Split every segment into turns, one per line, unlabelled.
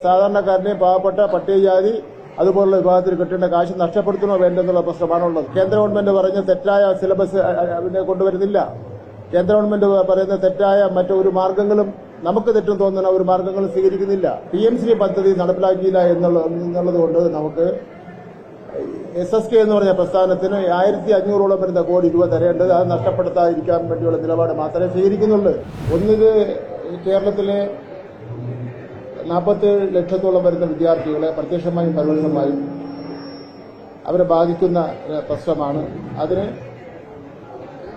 സാധാരണക്കാരനെ പാവപ്പെട്ട പട്ടികജാതി അതുപോലുള്ള വിഭാഗത്തിൽ കിട്ടേണ്ട കാശ് നഷ്ടപ്പെടുത്തണോ വേണ്ടെന്നുള്ള പ്രശ്നമാണുള്ളത്. കേന്ദ്ര ഗവൺമെന്റ് പറഞ്ഞ തെറ്റായ സിലബസ് കൊണ്ടുവരുന്നില്ല. കേന്ദ്ര ഗവൺമെന്റ് പറയുന്ന തെറ്റായ മറ്റൊരു മാർഗങ്ങളും നമുക്ക് തെറ്റും തോന്നുന്ന ഒരു മാർഗങ്ങളും സ്വീകരിക്കുന്നില്ല. PMC പദ്ധതി നടപ്പിലാക്കിയില്ല എന്നുള്ളത് കൊണ്ട് നമുക്ക് SSK എന്ന് പറഞ്ഞ പ്രസ്ഥാനത്തിന് 1500ഓളം വരുന്ന കോടി രൂപ തരേണ്ടത് അത് നഷ്ടപ്പെടുത്താതിരിക്കാൻ വേണ്ടിയുള്ള നിലപാട് മാത്രമേ സ്വീകരിക്കുന്നുള്ളൂ. ഒന്നിത് കേരളത്തിലെ 47 ലക്ഷത്തോളം വരുന്ന വിദ്യാർത്ഥികളെ പ്രത്യക്ഷമായും പരോക്ഷമായും അവരെ ബാധിക്കുന്ന പ്രശ്നമാണ്.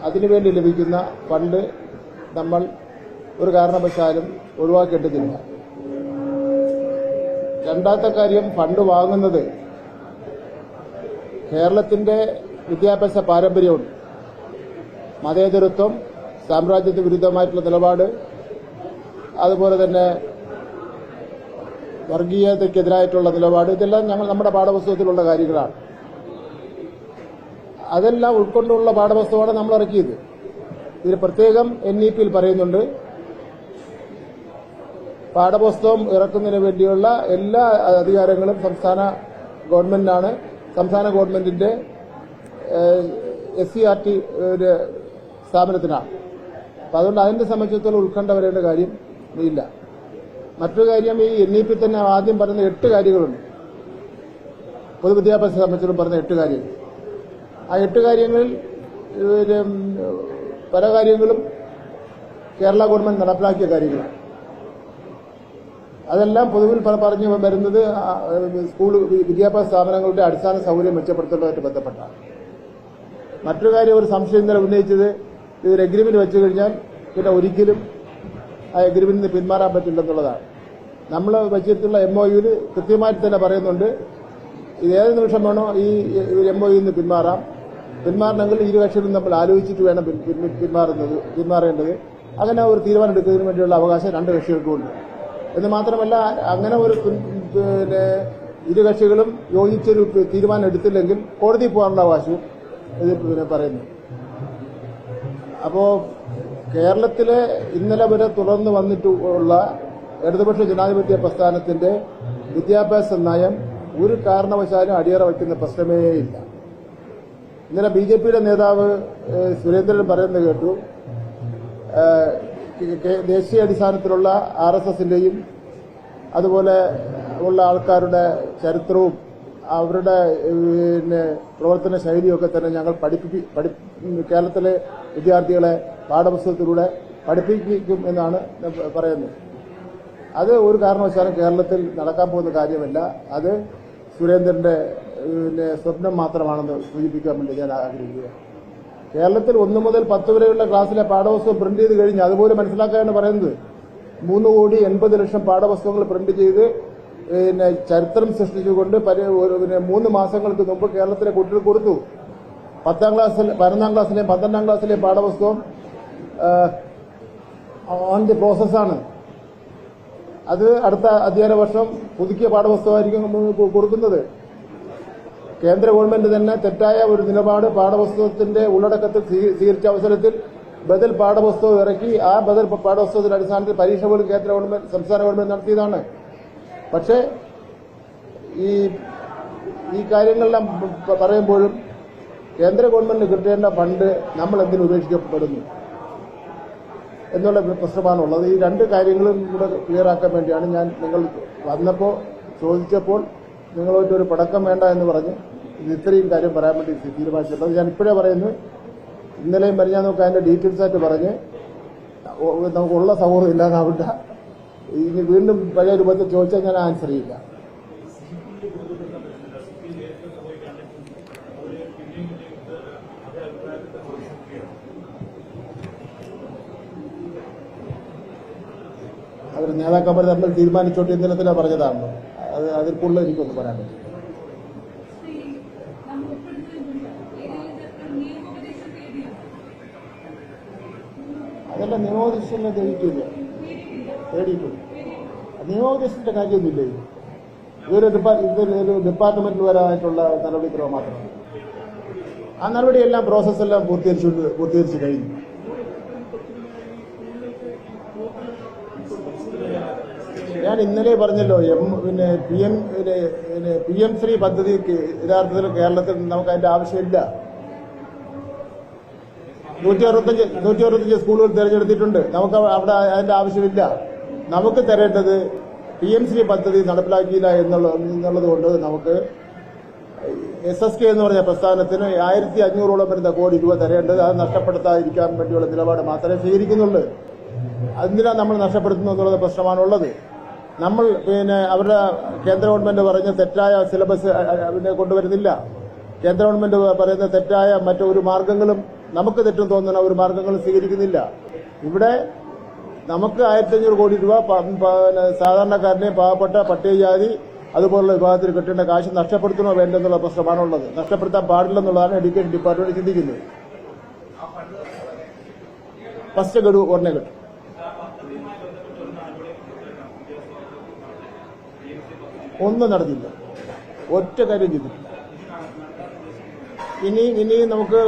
അതിനുവേണ്ടി ലഭിക്കുന്ന ഫണ്ട് നമ്മൾ ഒരു കാരണവശാലും ഒഴിവാക്കേണ്ടതില്ല. രണ്ടാമത്തെ കാര്യം, ഫണ്ട് വാങ്ങുന്നത് കേരളത്തിന്റെ വിദ്യാഭ്യാസ പാരമ്പര്യമുണ്ട്. മതേതരത്വം, സാമ്രാജ്യത്വ വിരുദ്ധമായിട്ടുള്ള നിലപാട്, അതുപോലെ തന്നെ വർഗീയതയ്ക്കെതിരായിട്ടുള്ള നിലപാട്, ഇതെല്ലാം നമ്മുടെ പാഠപുസ്തകത്തിലുള്ള കാര്യങ്ങളാണ്. അതെല്ലാം ഉൾക്കൊണ്ടുള്ള പാഠപുസ്തകമാണ് നമ്മൾ ഇറക്കിയത്. ഇതിൽ പ്രത്യേകം NEP-യിൽ പറയുന്നുണ്ട്, പാഠപുസ്തകം ഇറക്കുന്നതിന് വേണ്ടിയുള്ള എല്ലാ അധികാരങ്ങളും സംസ്ഥാന ഗവൺമെന്റിനാണ്. സംസ്ഥാന ഗവൺമെന്റിന്റെ SCERT സ്ഥാപനത്തിനാണ്. അപ്പം അതുകൊണ്ട് അതിനെ സംബന്ധിച്ചിടത്തോളം ഉത്കണ്ഠ വരേണ്ട കാര്യം ഇല്ല. മറ്റൊരു കാര്യം, ഈ NEP തന്നെ ആദ്യം പറയുന്ന 8 കാര്യങ്ങളുണ്ട്. പൊതുവിദ്യാഭ്യാസ സംബന്ധിച്ചിടത്തോളം പറഞ്ഞ 8 കാര്യങ്ങൾ. ആ 8 കാര്യങ്ങളിൽ പല കാര്യങ്ങളും കേരള ഗവൺമെന്റ് നടപ്പിലാക്കിയ കാര്യങ്ങളാണ്. അതെല്ലാം പൊതുവിൽ പറഞ്ഞു വരുന്നത് സ്കൂൾ വിദ്യാഭ്യാസ സ്ഥാപനങ്ങളുടെ അടിസ്ഥാന സൗകര്യം മെച്ചപ്പെടുത്തുന്നതുമായിട്ട് ബന്ധപ്പെട്ടാണ്. മറ്റൊരു കാര്യം, ഒരു സംശയം ഇന്നലെ ഉന്നയിച്ചത്, ഇതൊരു എഗ്രിമെന്റ് വെച്ചു കഴിഞ്ഞാൽ പിന്നെ ഒരിക്കലും ആ എഗ്രിമെന്റിൽ നിന്ന് പിന്മാറാൻ പറ്റില്ലെന്നുള്ളതാണ്. നമ്മൾ വെച്ചിട്ടുള്ള MOU-ൽ കൃത്യമായിട്ട് തന്നെ പറയുന്നുണ്ട്, ഇത് ഏത് നിമിഷം വേണോ ഈ MOU-ൽ നിന്ന് പിന്മാറണമെങ്കിൽ ഇരു കക്ഷികളും നമ്മൾ ആലോചിച്ചിട്ട് വേണം പിന്മാറേണ്ടത്. അങ്ങനെ ഒരു തീരുമാനം എടുക്കുന്നതിന് വേണ്ടിയുള്ള അവകാശം 2 കക്ഷികൾക്കുമുണ്ട്. എന്ന് മാത്രമല്ല, അങ്ങനെ ഒരു ഇരു കക്ഷികളും യോജിച്ചൊരു തീരുമാനം എടുത്തില്ലെങ്കിൽ കോടതി പോകാനുള്ള അവകാശവും ഇത് പറയുന്നു. അപ്പോ കേരളത്തിലെ ഇന്നലെ വരെ തുടർന്ന് വന്നിട്ടുള്ള ഇടതുപക്ഷ ജനാധിപത്യ പ്രസ്ഥാനത്തിന്റെ വിദ്യാഭ്യാസ നയം ഒരു കാരണവശാലും അടിയറ വയ്ക്കുന്ന പ്രശ്നമേയില്ല. ഇന്നലെ BJP-യുടെ നേതാവ് സുരേന്ദ്രൻ പറയുന്നത് കേട്ടു, ദേശീയ അടിസ്ഥാനത്തിലുള്ള RSS-ന്റെയും അതുപോലെ ഉള്ള ആൾക്കാരുടെ ചരിത്രവും അവരുടെ പ്രവർത്തന ശൈലിയൊക്കെ തന്നെ ഞങ്ങൾ കേരളത്തിലെ വിദ്യാർത്ഥികളെ പാഠപുസ്തകത്തിലൂടെ പഠിപ്പിക്കും എന്നാണ് പറയുന്നത്. അത് ഒരു കാരണവശാലും കേരളത്തിൽ നടക്കാൻ പോകുന്ന കാര്യമല്ല. അത് സുരേന്ദ്രന്റെ സ്വപ്നം മാത്രമാണെന്ന് സൂചിപ്പിക്കാൻ വേണ്ടി ഞാൻ ആഗ്രഹിക്കുക. കേരളത്തിൽ 1 മുതൽ 10 വരെയുള്ള ക്ലാസ്സിലെ പാഠപുസ്തകം പ്രിന്റ് ചെയ്ത് കഴിഞ്ഞ് അതുപോലെ മനസ്സിലാക്കാനാണ് പറയുന്നത്. 3,80,00,000 പാഠപുസ്തകങ്ങൾ പ്രിന്റ് ചെയ്ത് ചരിത്രം സൃഷ്ടിച്ചുകൊണ്ട് 3 മാസങ്ങൾക്ക് മുമ്പ് കേരളത്തിലെ കുട്ടികൾ കൊടുത്തു. 11ാം ക്ലാസ്സിലെയും 12ാം ക്ലാസ്സിലെയും പാഠപുസ്തകം ഓൺ ദി പ്രോസസ്സാണ്. അത് അടുത്ത അധ്യയന വർഷം പുതുക്കിയ പാഠപുസ്തകമായിരിക്കും കൊടുക്കുന്നത്. കേന്ദ്ര ഗവൺമെന്റ് തന്നെ തെറ്റായ ഒരു നിലപാട് പാഠപുസ്തകത്തിന്റെ ഉള്ളടക്കത്തിൽ സ്വീകരിച്ച അവസരത്തിൽ ബദൽ പാഠപുസ്തകം ഇറക്കി. ആ ബദൽ പാഠപുസ്തകത്തിന്റെ അടിസ്ഥാനത്തിൽ പരീക്ഷ പോലും സംസ്ഥാന ഗവൺമെന്റ് നടത്തിയതാണ്. പക്ഷേ ഈ കാര്യങ്ങളെല്ലാം പറയുമ്പോഴും കേന്ദ്ര ഗവൺമെന്റിന് കിട്ടേണ്ട ഫണ്ട് നമ്മൾ എന്തിനു ഉപേക്ഷിക്കപ്പെടുന്നു എന്നുള്ള പ്രശ്നമാണുള്ളത്. ഈ 2 കാര്യങ്ങളും കൂടെ ക്ലിയറാക്കാൻ വേണ്ടിയാണ് ഞാൻ നിങ്ങൾ വന്നപ്പോൾ ചോദിച്ചപ്പോൾ നിങ്ങളോട്ടൊരു പടക്കം വേണ്ട എന്ന് പറഞ്ഞ് ഇത്രയും കാര്യം പറയാൻ വേണ്ടി തീരുമാനിച്ചിട്ടുള്ളത്. ഞാൻ ഇപ്പോഴേ പറയുന്നു, ഇന്നലെയും പറഞ്ഞാൽ നമുക്ക് അതിന്റെ ഡീറ്റെയിൽസ് ആയിട്ട് പറഞ്ഞ് നമുക്കുള്ള സൗഹൃദം ഇല്ലാതാവില്ല. ഇനി വീണ്ടും പഴയ രൂപത്തിൽ ചോദിച്ചാൽ ഞാൻ ആൻസർ ചെയ്യില്ല. അവർ നേതാക്കന്മാർ തമ്മിൽ തീരുമാനിച്ചോട്ട് ഇന്നലത്തിലാണ് പറഞ്ഞതാണല്ലോ. അതിൽ കൂടുതൽ എനിക്കൊന്ന് പറയാൻ പറ്റും. അതല്ല, നിയമോപദേശം തേടിയിട്ടില്ല. നിയമോപദേശത്തിന്റെ കാര്യമൊന്നുമില്ല. ഇതൊരു ഡിപ്പാർട്ട്മെന്റിൽ വരാനായിട്ടുള്ള നടപടിക്രമം മാത്രമാണ്. ആ നടപടിയെല്ലാം പ്രോസസ്സെല്ലാം പൂർത്തീകരിച്ചു കഴിഞ്ഞു. ഞാൻ ഇന്നലെ പറഞ്ഞല്ലോ PM ശ്രീ പദ്ധതി യഥാർത്ഥത്തിൽ കേരളത്തിൽ നമുക്ക് അതിന്റെ ആവശ്യമില്ല. 165 സ്കൂളുകൾ തിരഞ്ഞെടുത്തിട്ടുണ്ട്. നമുക്ക് അവിടെ അതിന്റെ ആവശ്യമില്ല. നമുക്ക് തരേണ്ടത് PM ശ്രീ പദ്ധതി നടപ്പിലാക്കിയില്ല എന്നുള്ളത് കൊണ്ട് നമുക്ക് SSK എന്ന് പറഞ്ഞ പ്രസ്ഥാനത്തിന് 1500ഓളം വരുന്ന കോടി രൂപ തരേണ്ടത് അത് നഷ്ടപ്പെടുത്താതിരിക്കാൻ വേണ്ടിയുള്ള നിലപാട് മാത്രമേ സ്വീകരിക്കുന്നുള്ളൂ. അതിനാ നമ്മൾ നഷ്ടപ്പെടുത്തുന്നു എന്നുള്ള പ്രശ്നമാണുള്ളത്. നമ്മൾ അവരുടെ കേന്ദ്ര ഗവൺമെന്റ് പറഞ്ഞ തെറ്റായ സിലബസ് കൊണ്ടുവരുന്നില്ല. കേന്ദ്ര ഗവൺമെന്റ് പറയുന്ന തെറ്റായ മറ്റൊരു മാർഗങ്ങളും നമുക്ക് തെറ്റും തോന്നുന്ന ഒരു മാർഗങ്ങളും സ്വീകരിക്കുന്നില്ല. ഇവിടെ നമുക്ക് 1500 കോടി രൂപ സാധാരണക്കാരനെ പാവപ്പെട്ട പട്ടികജാതി അതുപോലുള്ള വിഭാഗത്തിൽ കിട്ടേണ്ട കാശ് നഷ്ടപ്പെടുത്തണോ വേണ്ടെന്നുള്ള പ്രശ്നമാണുള്ളത്. നഷ്ടപ്പെടുത്താൻ പാടില്ലെന്നുള്ളതാണ് എഡ്യൂക്കേഷൻ ഡിപ്പാർട്ട്മെന്റ് ചിന്തിക്കുന്നത്. ഫസ്റ്റ് ഗഡു ഉടനെ കിട്ടും. ഒന്നും നടന്നില്ല, ഒറ്റ കാര്യം ചെയ്തിട്ടില്ല. ഇനിയും നമുക്ക്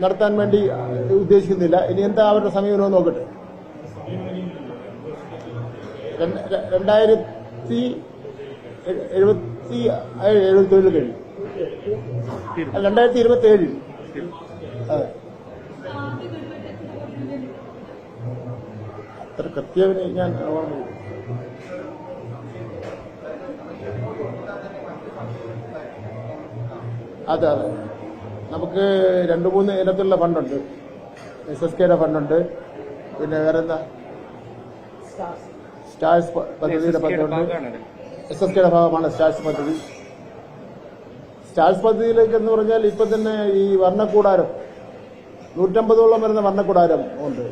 നടത്താൻ വേണ്ടി ഉദ്ദേശിക്കുന്നില്ല. ഇനി എന്താ അവരുടെ സമീപനം നോക്കട്ടെ. 2077 കഴിയും. 2027 അതെ. അത്ര കൃത്യം ഞാൻ ഓർമ്മയില്ല. അതെ അതെ, നമുക്ക് 2-3 ഇനത്തിലുള്ള ഫണ്ടുണ്ട്. SSKയുടെ ഫണ്ടുണ്ട്, പിന്നെ വേറെന്താ സ്റ്റാർസ് പദ്ധതിയുടെ ഫണ്ടുണ്ട്. SSKയുടെ ഭാഗമാണ് സ്റ്റാർസ് പദ്ധതി. സ്റ്റാർസ് പദ്ധതിയിലേക്ക് എന്ന് പറഞ്ഞാൽ ഇപ്പൊ തന്നെ ഈ വർണ്ണക്കൂടാരം 150ഓളം വരുന്ന വർണ്ണക്കൂടാരം ഉണ്ട്.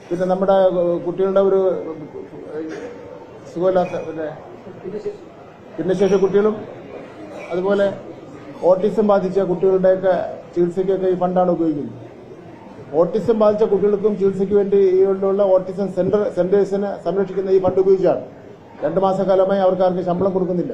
പിന്നെ നമ്മുടെ കുട്ടികളുടെ ഒരു സുഖമില്ലാത്ത ഭിന്നശേഷി കുട്ടികളും അതുപോലെ ഓട്ടിസം ബാധിച്ച കുട്ടികളുടെയൊക്കെ ചികിത്സയ്ക്കൊക്കെ ഈ ഫണ്ടാണ് ഉപയോഗിക്കുന്നത്. ഓട്ടിസം ബാധിച്ച കുട്ടികൾക്കും ചികിത്സയ്ക്ക് വേണ്ടിയുള്ള ഓട്ടിസം സെന്റേഴ്സിനെ സംരക്ഷിക്കുന്ന ഈ ഫണ്ട് ഉപയോഗിച്ചാണ് 2 മാസക്കാലമായി അവർക്ക് ആർക്കും ശമ്പളം കൊടുക്കുന്നില്ല.